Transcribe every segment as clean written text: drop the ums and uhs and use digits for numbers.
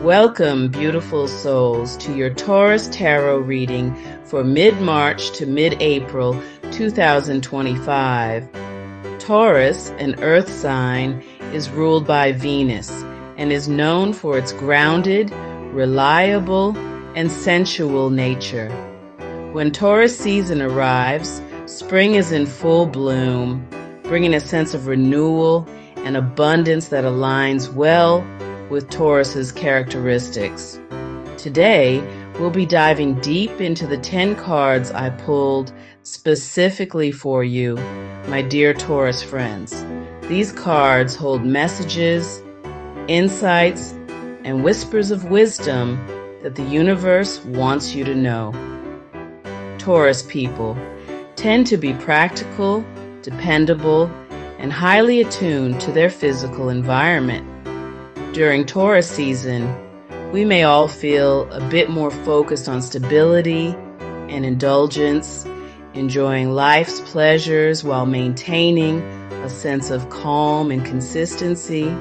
Welcome, beautiful souls, to your Taurus Tarot reading for mid-March to mid-April 2025. Taurus, an earth sign, is ruled by Venus and is known for its grounded, reliable, and sensual nature. When Taurus season arrives, spring is in full bloom, bringing a sense of renewal and abundance that aligns well with Taurus's characteristics. Today, we'll be diving deep into the 10 cards I pulled specifically for you, my dear Taurus friends. These cards hold messages, insights, and whispers of wisdom that the universe wants you to know. Taurus people tend to be practical, dependable, and highly attuned to their physical environment. During Taurus season, we may all feel a bit more focused on stability and indulgence, enjoying life's pleasures while maintaining a sense of calm and consistency.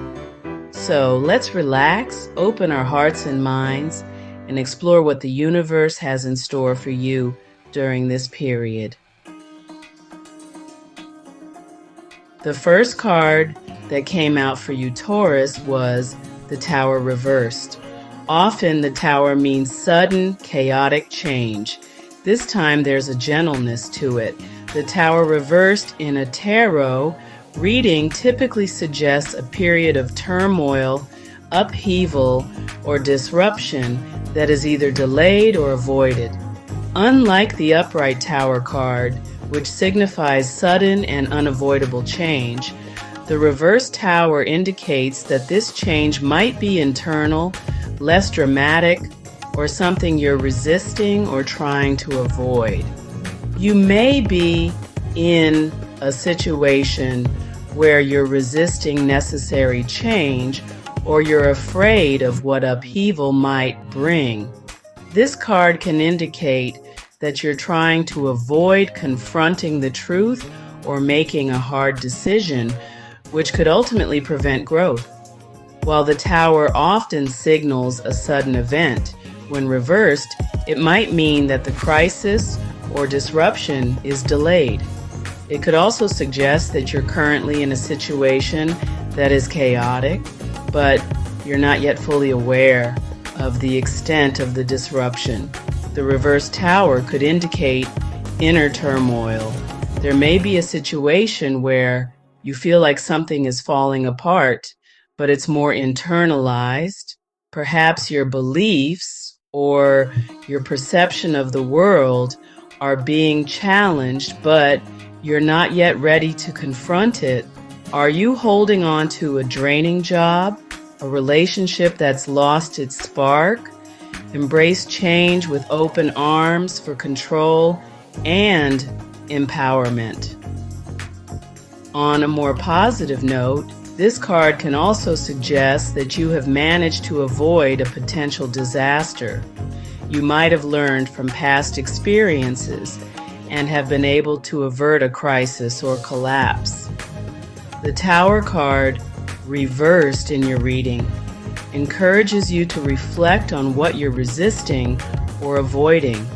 So let's relax, open our hearts and minds, and explore what the universe has in store for you during this period. The first card that came out for you, Taurus, was the Tower reversed. Often the Tower means sudden, chaotic change. This time there's a gentleness to it. The Tower reversed in a tarot reading typically suggests a period of turmoil, upheaval, or disruption that is either delayed or avoided. Unlike the upright Tower card, which signifies sudden and unavoidable change, the reverse Tower indicates that this change might be internal, less dramatic, or something you're resisting or trying to avoid. You may be in a situation where you're resisting necessary change, or you're afraid of what upheaval might bring. This card can indicate that you're trying to avoid confronting the truth or making a hard decision, which could ultimately prevent growth. While the Tower often signals a sudden event, when reversed, it might mean that the crisis or disruption is delayed. It could also suggest that you're currently in a situation that is chaotic, but you're not yet fully aware of the extent of the disruption. The reverse Tower could indicate inner turmoil. There may be a situation where you feel like something is falling apart, but it's more internalized. Perhaps your beliefs or your perception of the world are being challenged, but you're not yet ready to confront it. Are you holding on to a draining job, a relationship that's lost its spark? Embrace change with open arms for control and empowerment. On a more positive note, this card can also suggest that you have managed to avoid a potential disaster. You might have learned from past experiences and have been able to avert a crisis or collapse. The Tower card, reversed in your reading, encourages you to reflect on what you're resisting or avoiding.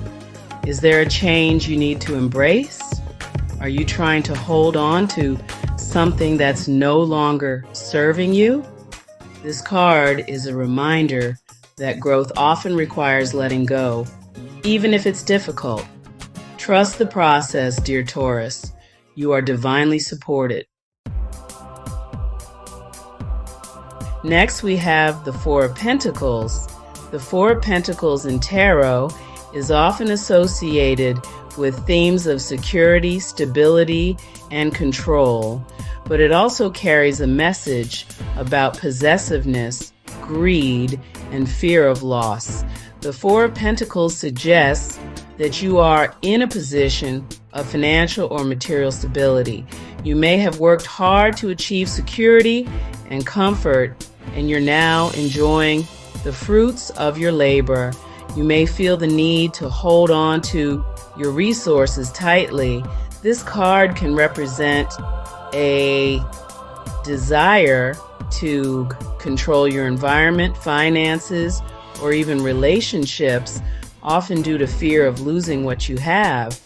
Is there a change you need to embrace? Are you trying to hold on to something that's no longer serving you? This card is a reminder that growth often requires letting go, even if it's difficult. Trust the process, dear Taurus. You are divinely supported. Next, we have the Four of Pentacles. The Four of Pentacles in tarot is often associated with themes of security, stability, and control, but it also carries a message about possessiveness, greed, and fear of loss. The Four of Pentacles suggests that you are in a position of financial or material stability. You may have worked hard to achieve security and comfort, and you're now enjoying the fruits of your labor. You may feel the need to hold on to your resources tightly. This card can represent a desire to control your environment, finances, or even relationships, often due to fear of losing what you have.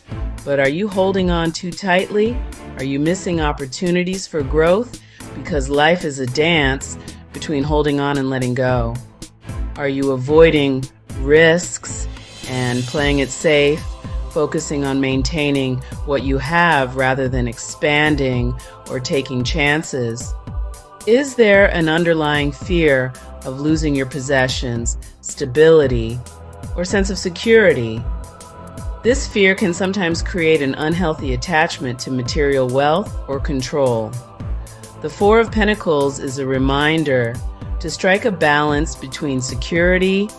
But are you holding on too tightly? Are you missing opportunities for growth? Because life is a dance between holding on and letting go. Are you avoiding risks and playing it safe, focusing on maintaining what you have rather than expanding or taking chances? Is there an underlying fear of losing your possessions, stability, or sense of security? This fear can sometimes create an unhealthy attachment to material wealth or control. The Four of Pentacles is a reminder to strike a balance between security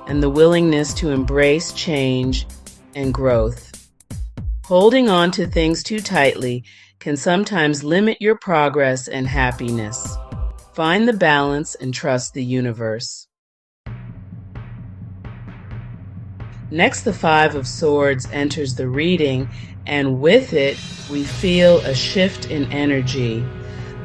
and the willingness to embrace change and growth. Holding on to things too tightly can sometimes limit your progress and happiness. Find the balance and trust the universe. Next, the Five of Swords enters the reading, and with it, we feel a shift in energy.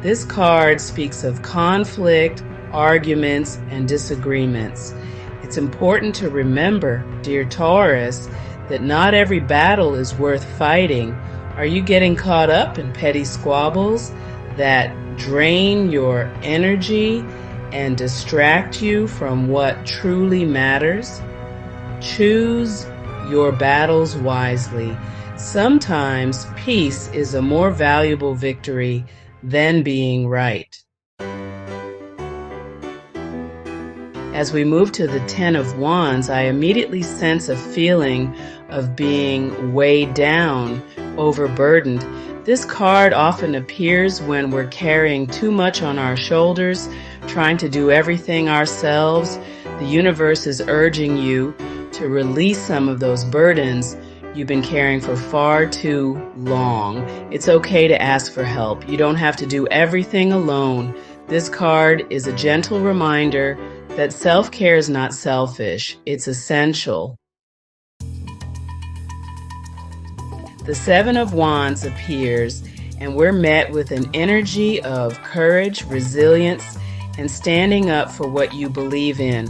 This card speaks of conflict, arguments, and disagreements. It's important to remember, dear Taurus, that not every battle is worth fighting. Are you getting caught up in petty squabbles that drain your energy and distract you from what truly matters? Choose your battles wisely. Sometimes peace is a more valuable victory than being right. As we move to the Ten of Wands, I immediately sense a feeling of being weighed down, overburdened. This card often appears when we're carrying too much on our shoulders, trying to do everything ourselves. The universe is urging you to release some of those burdens you've been carrying for far too long. It's okay to ask for help. You don't have to do everything alone. This card is a gentle reminder that self-care is not selfish. It's essential. The Seven of Wands appears, and we're met with an energy of courage, resilience, and standing up for what you believe in.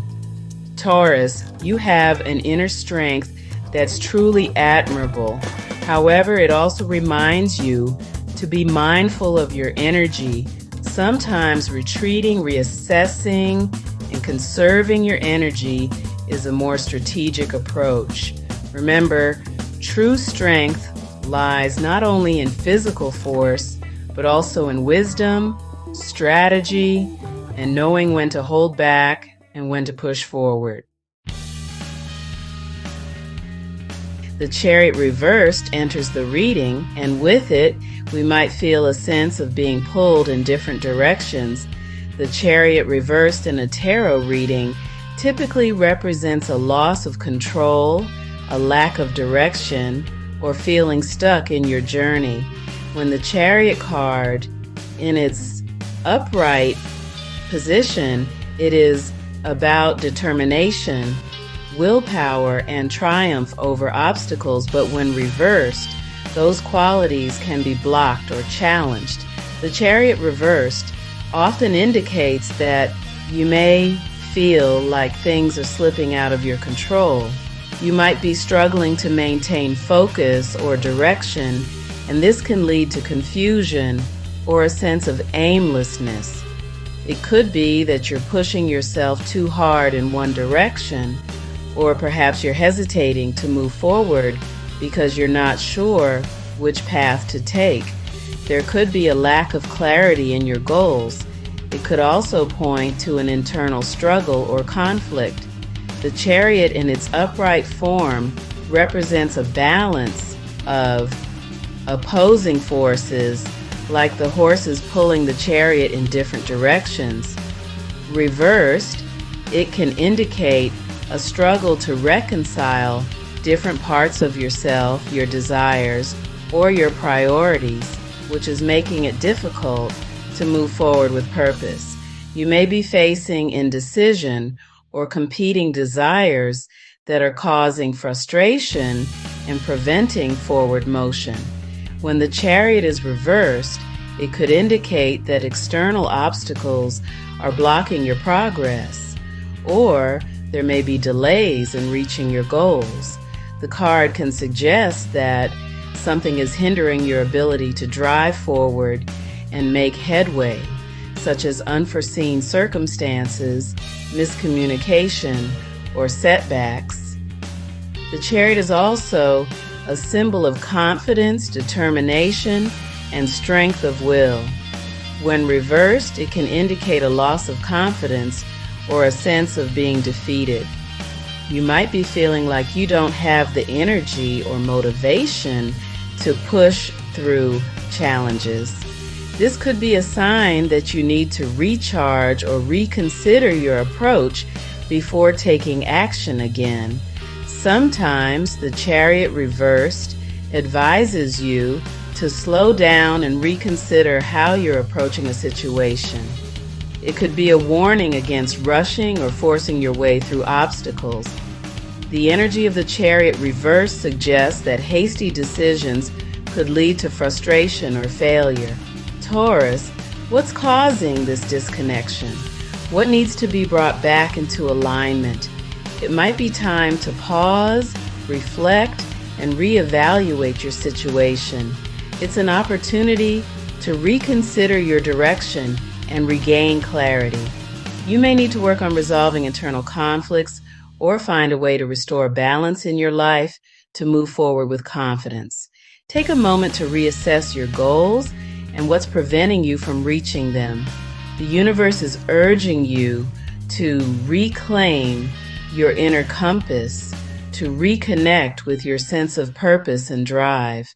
Taurus, you have an inner strength that's truly admirable. However, it also reminds you to be mindful of your energy. Sometimes retreating, reassessing, and conserving your energy is a more strategic approach. Remember, true strength lies not only in physical force, but also in wisdom, strategy, and knowing when to hold back and when to push forward. The Chariot reversed enters the reading, and with it, we might feel a sense of being pulled in different directions. The Chariot reversed in a tarot reading typically represents a loss of control, a lack of direction, or feeling stuck in your journey. When the Chariot card in its upright position, it is about determination, willpower, and triumph over obstacles, but when reversed, those qualities can be blocked or challenged. The Chariot reversed often indicates that you may feel like things are slipping out of your control. You might be struggling to maintain focus or direction, and this can lead to confusion or a sense of aimlessness. It could be that you're pushing yourself too hard in one direction, or perhaps you're hesitating to move forward because you're not sure which path to take. There could be a lack of clarity in your goals. It could also point to an internal struggle or conflict. The Chariot in its upright form represents a balance of opposing forces, like the horses pulling the chariot in different directions. Reversed, it can indicate a struggle to reconcile different parts of yourself, your desires, or your priorities, which is making it difficult to move forward with purpose. You may be facing indecision or competing desires that are causing frustration and preventing forward motion. When the Chariot is reversed, it could indicate that external obstacles are blocking your progress, or there may be delays in reaching your goals. The card can suggest that something is hindering your ability to drive forward and make headway, such as unforeseen circumstances, miscommunication, or setbacks. The Chariot is also a symbol of confidence, determination, and strength of will. When reversed, it can indicate a loss of confidence or a sense of being defeated. You might be feeling like you don't have the energy or motivation to push through challenges. This could be a sign that you need to recharge or reconsider your approach before taking action again. Sometimes the Chariot reversed advises you to slow down and reconsider how you're approaching a situation. It could be a warning against rushing or forcing your way through obstacles. The energy of the Chariot reversed suggests that hasty decisions could lead to frustration or failure. Taurus, what's causing this disconnection? What needs to be brought back into alignment? It might be time to pause, reflect, and reevaluate your situation. It's an opportunity to reconsider your direction and regain clarity. You may need to work on resolving internal conflicts or find a way to restore balance in your life to move forward with confidence. Take a moment to reassess your goals and what's preventing you from reaching them. The universe is urging you to reclaim your inner compass, to reconnect with your sense of purpose and drive.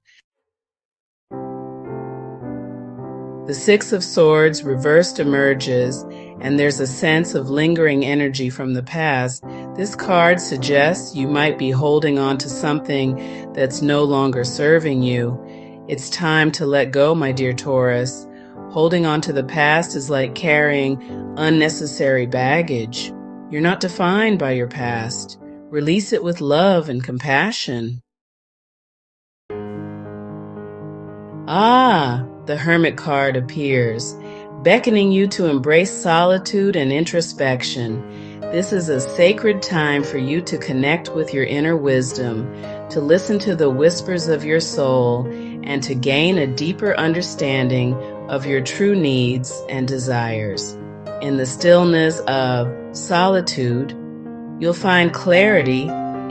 The Six of Swords reversed emerges, and there's a sense of lingering energy from the past. This card suggests you might be holding on to something that's no longer serving you. It's time to let go, my dear Taurus. Holding on to the past is like carrying unnecessary baggage. You're not defined by your past. Release it with love and compassion. The Hermit card appears, beckoning you to embrace solitude and introspection. This is a sacred time for you to connect with your inner wisdom, to listen to the whispers of your soul, and to gain a deeper understanding of your true needs and desires. In the stillness of solitude, you'll find clarity,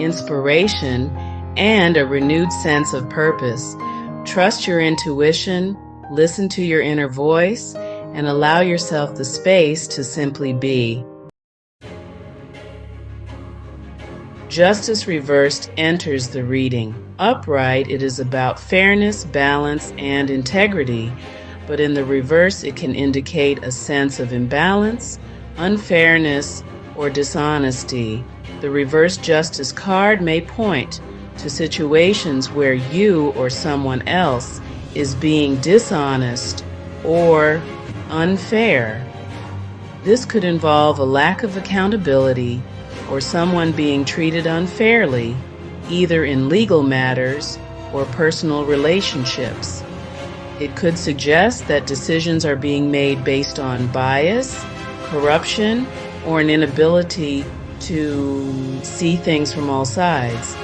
inspiration, and a renewed sense of purpose. Trust your intuition, listen to your inner voice, and allow yourself the space to simply be. Justice reversed enters the reading. Upright, it is about fairness, balance, and integrity, but in the reverse, it can indicate a sense of imbalance, unfairness, or dishonesty. The reverse justice card may point to situations where you or someone else is being dishonest or unfair. This could involve a lack of accountability or someone being treated unfairly, either in legal matters or personal relationships. It could suggest that decisions are being made based on bias, corruption, or an inability to see things from all sides.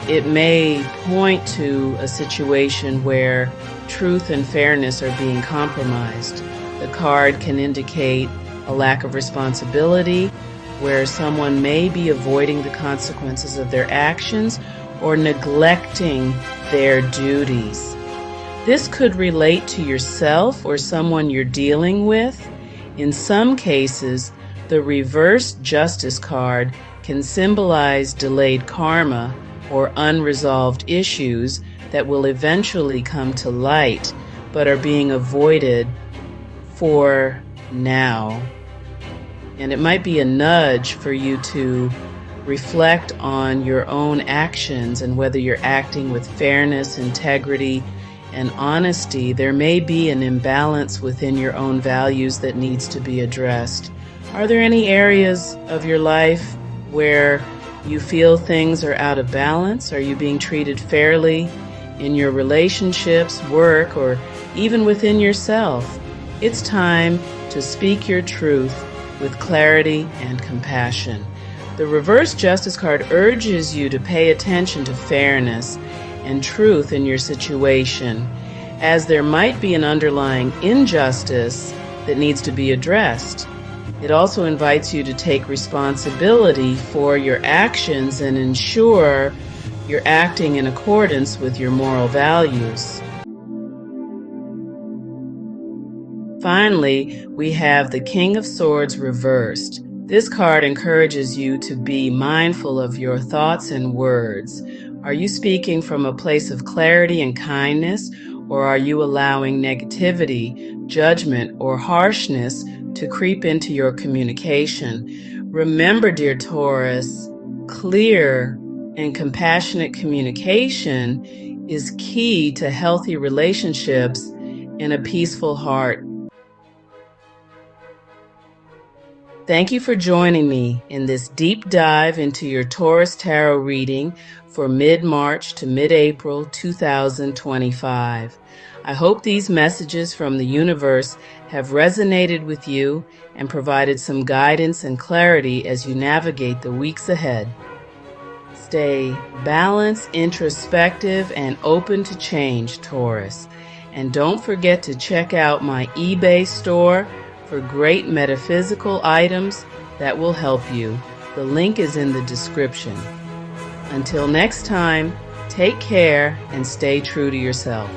It may point to a situation where truth and fairness are being compromised. The card can indicate a lack of responsibility, where someone may be avoiding the consequences of their actions or neglecting their duties. This could relate to yourself or someone you're dealing with. In some cases, the reverse justice card can symbolize delayed karma or unresolved issues that will eventually come to light but are being avoided for now. And it might be a nudge for you to reflect on your own actions and whether you're acting with fairness, integrity, and honesty. There may be an imbalance within your own values that needs to be addressed. Are there any areas of your life where you feel things are out of balance? Are you being treated fairly in your relationships, work, or even within yourself? It's time to speak your truth with clarity and compassion. The reverse justice card urges you to pay attention to fairness and truth in your situation, as there might be an underlying injustice that needs to be addressed. It also invites you to take responsibility for your actions and ensure you're acting in accordance with your moral values. Finally, we have the King of Swords reversed. This card encourages you to be mindful of your thoughts and words. Are you speaking from a place of clarity and kindness, or are you allowing negativity, judgment, or harshness to creep into your communication? Remember, dear Taurus, clear and compassionate communication is key to healthy relationships and a peaceful heart. Thank you for joining me in this deep dive into your Taurus Tarot reading for mid-March to mid-April 2025. I hope these messages from the universe have resonated with you and provided some guidance and clarity as you navigate the weeks ahead. Stay balanced, introspective, and open to change, Taurus. And don't forget to check out my eBay store for great metaphysical items that will help you. The link is in the description. Until next time, take care and stay true to yourself.